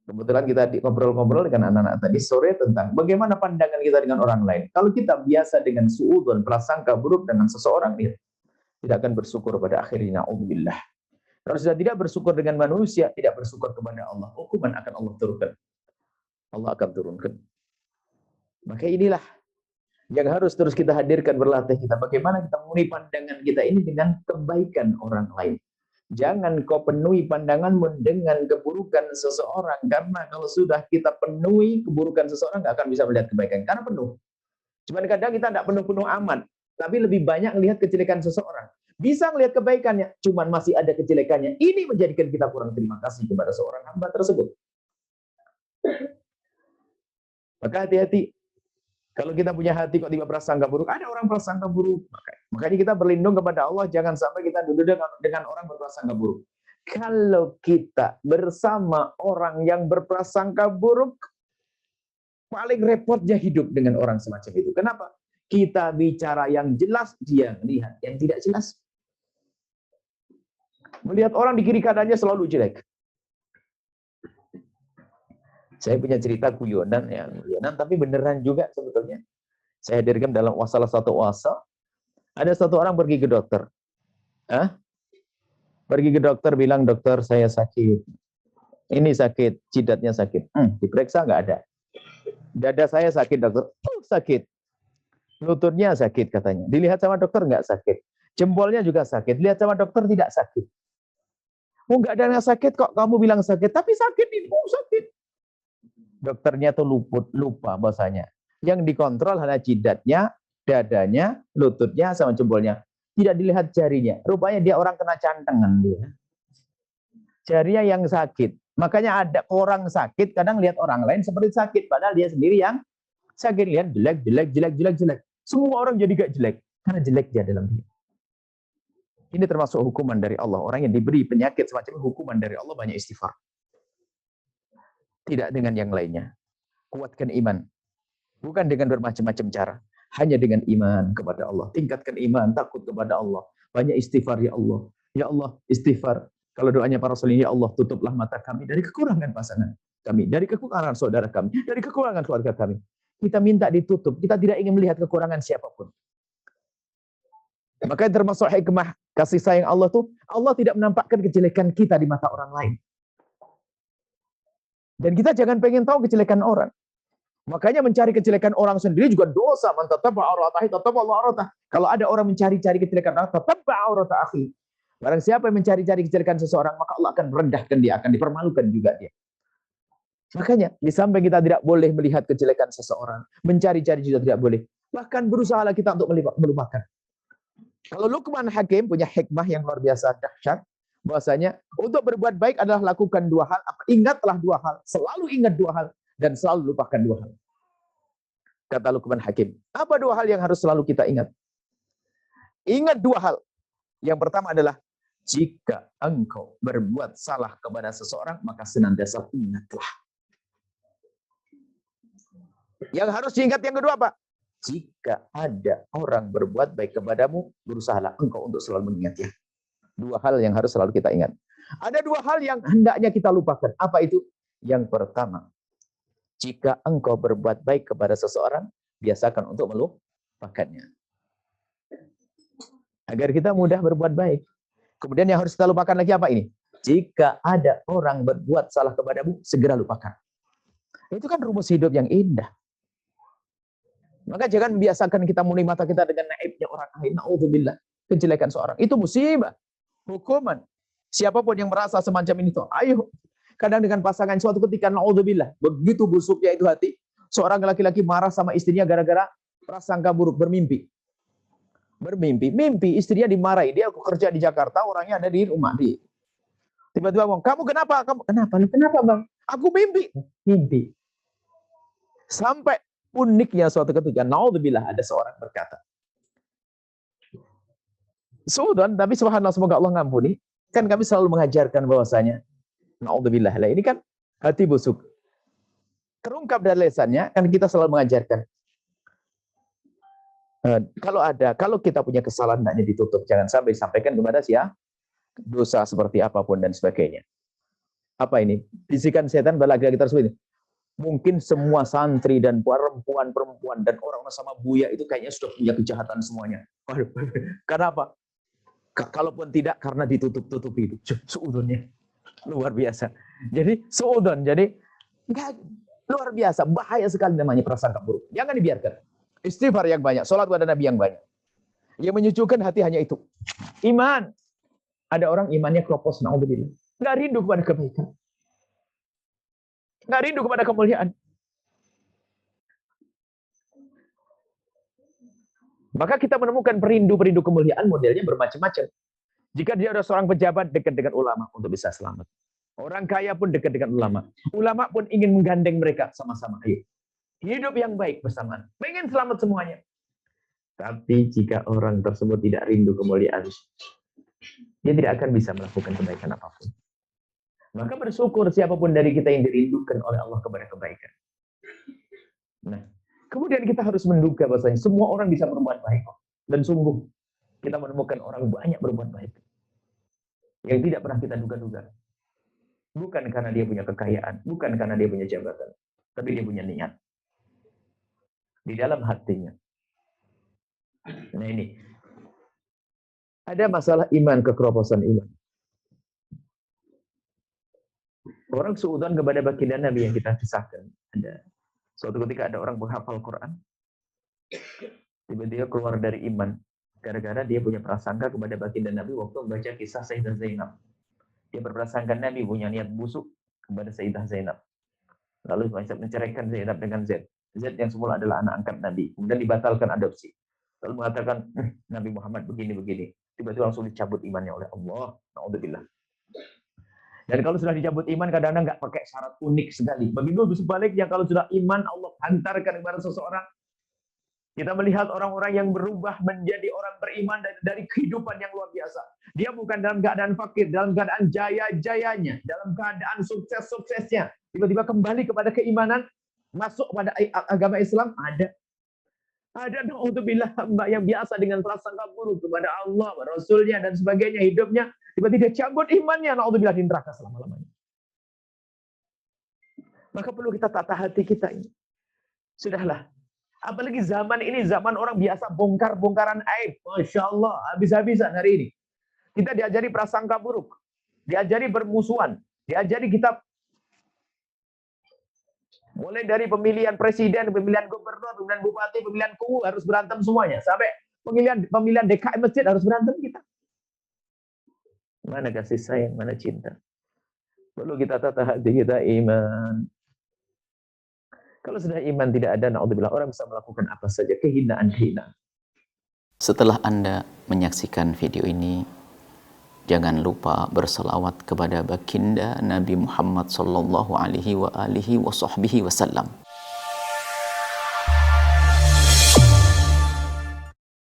Kebetulan kita ngobrol-ngobrol dengan anak-anak tadi sore tentang bagaimana pandangan kita dengan orang lain. Kalau kita biasa dengan suudzon, prasangka buruk dengan seseorang, dia tidak akan bersyukur pada akhirnya. Na'udzubillah. Kalau sudah tidak bersyukur dengan manusia, tidak bersyukur kepada Allah, hukuman akan Allah turunkan. Allah akan turunkan. Maka inilah yang harus terus kita hadirkan, berlatih kita. Bagaimana kita memenuhi pandangan kita ini dengan kebaikan orang lain. Jangan kau penuhi pandanganmu dengan keburukan seseorang. Karena kalau sudah kita penuhi keburukan seseorang, nggak akan bisa melihat kebaikan. Karena penuh. Cuman kadang kita tidak penuh-penuh amat. Tapi lebih banyak melihat kejelekan seseorang. Bisa melihat kebaikannya, cuman masih ada kejelekannya. Ini menjadikan kita kurang terima kasih kepada seorang hamba tersebut. Maka hati-hati. Kalau kita punya hati kok tiba prasangka buruk, ada orang prasangka buruk. Makanya kita berlindung kepada Allah, jangan sampai kita duduk dengan orang berprasangka buruk. Kalau kita bersama orang yang berprasangka buruk, paling repotnya hidup dengan orang semacam itu. Kenapa? Kita bicara yang jelas, dia melihat yang tidak jelas. Melihat orang di kiri kanannya selalu jelek. Saya punya cerita guyonan, tapi beneran juga sebetulnya. Saya hadirkan dalam salah satu wasa. Ada satu orang pergi ke dokter. Pergi ke dokter, bilang, dokter saya sakit. Ini sakit, jidatnya sakit. Diperiksa nggak ada. Dada saya sakit, dokter. Sakit. Lututnya sakit katanya. Dilihat sama dokter nggak sakit. Jempolnya juga sakit. Lihat sama dokter tidak sakit. Nggak ada yang sakit kok, kamu bilang sakit. Tapi sakit ini, sakit. Dokternya tuh lupa bahasanya. Yang dikontrol hanya jidatnya, dadanya, lututnya, sama jempolnya. Tidak dilihat jarinya. Rupanya dia orang kena cantengan dia. Jarinya yang sakit. Makanya ada orang sakit, kadang lihat orang lain seperti sakit. Padahal dia sendiri yang sakit. Lihat jelek. Semua orang jadi gak jelek. Karena jelek dia dalam dia. Ini termasuk hukuman dari Allah. Orang yang diberi penyakit semacam hukuman dari Allah, banyak istighfar. Tidak dengan yang lainnya. Kuatkan iman. Bukan dengan bermacam-macam cara. Hanya dengan iman kepada Allah. Tingkatkan iman, takut kepada Allah. Banyak istighfar, ya Allah. Ya Allah, istighfar. Kalau doanya para rasul, ya Allah, tutuplah mata kami dari kekurangan pasangan kami. Dari kekurangan saudara kami. Dari kekurangan keluarga kami. Kita minta ditutup. Kita tidak ingin melihat kekurangan siapapun. Maka termasuk hikmah kasih sayang Allah tuh, Allah tidak menampakkan kejelekan kita di mata orang lain. Dan kita jangan pengen tahu kejelekan orang. Makanya mencari kejelekan orang sendiri juga dosa. Man tatabba auratahi tatabba Allah auratah. Kalau ada orang mencari-cari kejelekan orang, tatabba aurata akhi. Barang siapa yang mencari-cari kejelekan seseorang, maka Allah akan merendahkan dia, akan dipermalukan juga dia. Makanya di samping kita tidak boleh melihat kejelekan seseorang, mencari-cari juga tidak boleh. Bahkan berusahalah kita untuk melupakan. Kalau Luqman Hakim punya hikmah yang luar biasa dahsyat, bahwasanya untuk berbuat baik adalah lakukan dua hal, ingatlah dua hal, selalu ingat dua hal, dan selalu lupakan dua hal. Kata Luqman Hakim, apa dua hal yang harus selalu kita ingat? Ingat dua hal. Yang pertama adalah, jika engkau berbuat salah kepada seseorang, maka senantiasa ingatlah. Yang harus diingat yang kedua apa? Jika ada orang berbuat baik kepadamu, berusahalah engkau untuk selalu mengingatnya. Dua hal yang harus selalu kita ingat. Ada dua hal yang hendaknya kita lupakan. Apa itu? Yang pertama, jika engkau berbuat baik kepada seseorang, biasakan untuk melupakannya. Agar kita mudah berbuat baik. Kemudian yang harus kita lupakan lagi apa ini? Jika ada orang berbuat salah kepadamu, segera lupakan. Itu kan rumus hidup yang indah. Maka jangan biasakan kita memenuhi mata kita dengan naibnya orang lain. Na'udzubillah. Kejelekan seorang. Itu musibah. Hukuman. Siapapun yang merasa semacam ini, ayo. Kadang dengan pasangan suatu ketika, na'udzubillah. Begitu busuknya itu hati. Seorang laki-laki marah sama istrinya gara-gara prasangka buruk, bermimpi. Mimpi istrinya dimarahi. Dia kerja di Jakarta, orangnya ada di rumah. Tiba-tiba ngomong, kamu kenapa? Kenapa bang? Aku mimpi. Sampai uniknya suatu ketika, naudzubillah, ada seorang berkata, suudon, tapi subhanallah, semoga Allah ngampuni. Kan kami selalu mengajarkan bahwasanya, naudzubillah, ini kan hati busuk. Terungkap dari lesannya, kan kita selalu mengajarkan. Kalau kita punya kesalahan, hendaknya ditutup. Jangan sampai disampaikan kepada dosa seperti apapun dan sebagainya. Apa ini? Bisikan setan pada laki-laki tersebut ini. Mungkin semua santri dan perempuan dan orang sama Buya itu kayaknya sudah punya kejahatan semuanya. Karena apa? Kalaupun tidak, karena ditutup-tutupi itu. Suudonnya. Luar biasa. Jadi, suudon. Jadi, luar biasa. Bahaya sekali namanya prasangka buruk. Jangan dibiarkan. Istighfar yang banyak. Salat kepada Nabi yang banyak. Yang menyejukkan hati hanya itu. Iman. Ada orang imannya kropos. Na'udzubillah. Nggak rindu kepada kebaikan. Nggak rindu kepada kemuliaan. Maka kita menemukan perindu-perindu kemuliaan modelnya bermacam-macam. Jika dia adalah seorang pejabat, dekat dengan ulama untuk bisa selamat. Orang kaya pun dekat dengan ulama. Ulama pun ingin menggandeng mereka sama-sama. Ayo. Hidup yang baik bersamaan. Pengen selamat semuanya. Tapi jika orang tersebut tidak rindu kemuliaan, dia tidak akan bisa melakukan kebaikan apapun. Maka bersyukur siapapun dari kita yang dirindukan oleh Allah kepada kebaikan. Nah, kemudian kita harus menduga bahwasanya semua orang bisa berbuat baik. Dan sungguh, kita menemukan orang banyak berbuat baik. Yang tidak pernah kita duga-duga. Bukan karena dia punya kekayaan, bukan karena dia punya jabatan, tapi dia punya niat. Di dalam hatinya. Nah ini. Ada masalah iman, kekroposan iman. Orang suudzon kepada baginda Nabi yang kita kisahkan. Ada suatu ketika ada orang menghafal Quran. Tiba-tiba keluar dari iman. Gara-gara dia punya prasangka kepada baginda Nabi waktu membaca kisah Sayyidah Zainab. Dia berprasangka Nabi punya niat busuk kepada Sayyidah Zainab. Lalu menceraikan Zainab dengan Zaid. Zaid yang semula adalah anak angkat Nabi. Kemudian dibatalkan adopsi. Lalu mengatakan, Nabi Muhammad begini-begini. Tiba-tiba langsung dicabut imannya oleh Allah. Na'udzubillah. Dan kalau sudah dicabut iman, kadang-kadang nggak pakai syarat unik sekali. Begitu sebaliknya, kalau sudah iman, Allah hantarkan kepada seseorang. Kita melihat orang-orang yang berubah menjadi orang beriman dari kehidupan yang luar biasa. Dia bukan dalam keadaan fakir, dalam keadaan jaya-jayanya, dalam keadaan sukses-suksesnya. Tiba-tiba kembali kepada keimanan, masuk pada agama Islam, ada. Ada na'udzubillah hamba yang biasa dengan prasangka buruk kepada Allah, Rasulnya, dan sebagainya, hidupnya. Tiba-tiba cabut imannya, na'udzubillah di neraka selama-lamanya. Maka perlu kita tata hati kita ini. Sudahlah. Apalagi zaman ini, zaman orang biasa bongkar-bongkaran aib. Masya Allah, habis-habisan hari ini. Kita diajari prasangka buruk. Diajari bermusuhan. Diajari kita mulai dari pemilihan presiden, pemilihan gubernur, pemilihan bupati, pemilihan KU harus berantem semuanya. Sampai pemilihan DKM masjid harus berantem kita. Mana kasih sayang, mana cinta. Perlu kita tata hati kita iman. Kalau sudah iman tidak ada, na'udzubillah, orang bisa melakukan apa saja, kehinaan-kehinaan. Setelah Anda menyaksikan video ini, jangan lupa berselawat kepada baginda Nabi Muhammad sallallahu alaihi wa alihi wa sahbihi wasallam.